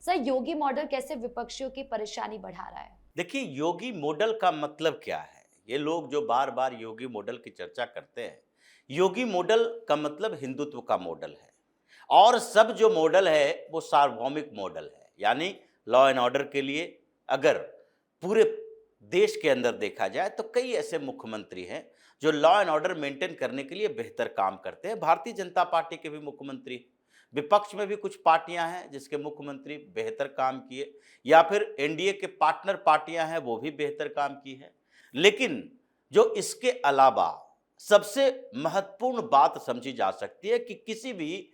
Sir, योगी model कैसे विपक्षियों की परेशानी बढ़ा रहा है? देखिए, योगी मॉडल का मतलब क्या है? ये लोग जो बार-बार योगी मॉडल की चर्चा करते हैं, योगी मॉडल का मतलब हिंदुत्व का मॉडल है और सब जो मॉडल है, वो सार्वभौमिक मॉडल है। यानी लॉ एंड ऑर्डर के लिए अगर पूरे देश के अंदर देखा जाए, तो कई ऐसे मुख्यमंत्री हैं, जो लॉ एंड ऑर्डर मेंटेन करने के लिए बेहतर काम करते हैं। भारतीय जनता पार्टी के भी मुख्यमंत्री, विपक्ष में भी कुछ पार्टियां हैं जिसके मुख्यमंत्री बेहतर काम किए, या फिर एनडीए के पार्टनर पार्टियां हैं वो भी बेहतर काम की है। लेकिन जो इसके अलावा सबसे महत्वपूर्ण बात समझी जा सकती है कि किसी भी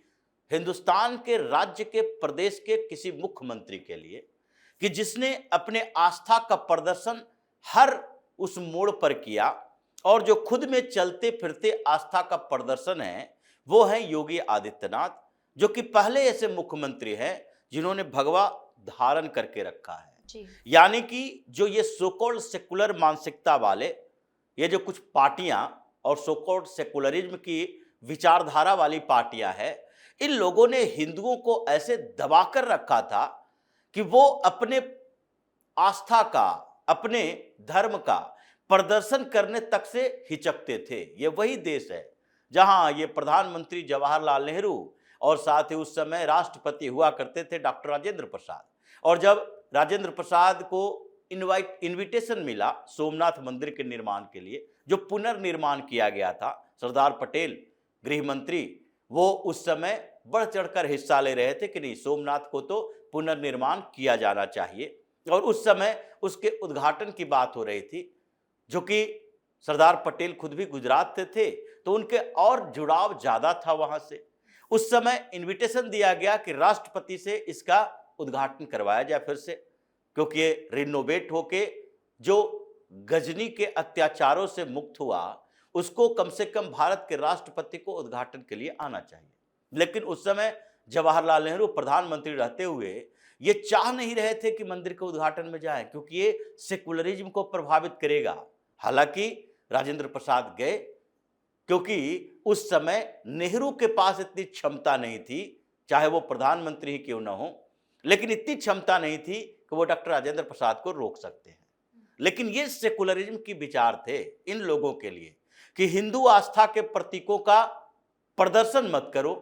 हिंदुस्तान के राज्य के प्रदेश के किसी मुख्यमंत्री के लिए कि जिसने अपने आस्था का प्रदर्शन हर उस मोड़ पर किया और जो खुद में चलते फिरते आस्था का प्रदर्शन है, वो है योगी आदित्यनाथ, जो कि पहले ऐसे मुख्यमंत्री हैं जिन्होंने भगवा धारण करके रखा है। जी। यानी कि जो ये सोकॉल्ड सेकुलर मानसिकता वाले, ये जो कुछ पार्टियां और सोकॉल्ड सेकुलरिज्म की विचारधारा वाली पार्टियां हैं, इन लोगों ने हिंदुओं को ऐसे दबाकर रखा था कि वो अपने आस्था का, अपने धर्म का प्रदर्शन करने तक से हिचकते थे। ये वही देश है जहां ये प्रधानमंत्री जवाहरलाल नेहरू और साथ ही उस समय राष्ट्रपति हुआ करते थे डॉक्टर राजेंद्र प्रसाद। और जब राजेंद्र प्रसाद को इनविटेशन मिला सोमनाथ मंदिर के निर्माण के लिए, जो पुनर्निर्माण किया गया था, सरदार पटेल गृह मंत्री, वो उस समय बढ़ चढ़कर हिस्सा ले रहे थे कि नहीं, सोमनाथ को तो पुनर्निर्माण किया जाना चाहिए। और उस समय उसके उद्घाटन की बात हो रही थी, जो कि सरदार पटेल खुद भी गुजरात से थे, तो उनके और जुड़ाव ज्यादा था वहां से। उस समय इनविटेशन दिया गया कि राष्ट्रपति से इसका उद्घाटन करवाया जाए फिर से, क्योंकि ये रिनोवेट होके जो गजनी के अत्याचारों से मुक्त हुआ, उसको कम से कम भारत के राष्ट्रपति को उद्घाटन के लिए आना चाहिए। लेकिन उस समय जवाहरलाल नेहरू प्रधानमंत्री रहते हुए ये चाह नहीं रहे थे कि मंदिर के उद्घाटन में जाएं, क्योंकि ये सेकुलरिज्म को प्रभावित करेगा। हालांकि राजेंद्र प्रसाद गए, क्योंकि उस समय नेहरू के पास इतनी क्षमता नहीं थी, चाहे वो प्रधानमंत्री ही क्यों ना हो, लेकिन इतनी क्षमता नहीं थी कि वो डॉक्टर राजेंद्र प्रसाद को रोक सकते हैं। लेकिन ये सेकुलरिज्म की विचार थे इन लोगों के लिए कि हिंदू आस्था के प्रतीकों का प्रदर्शन मत करो।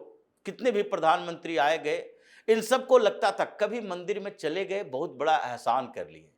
कितने भी प्रधानमंत्री आए गए, इन सबको लगता था कभी मंदिर में चले गए बहुत बड़ा एहसान कर लिए,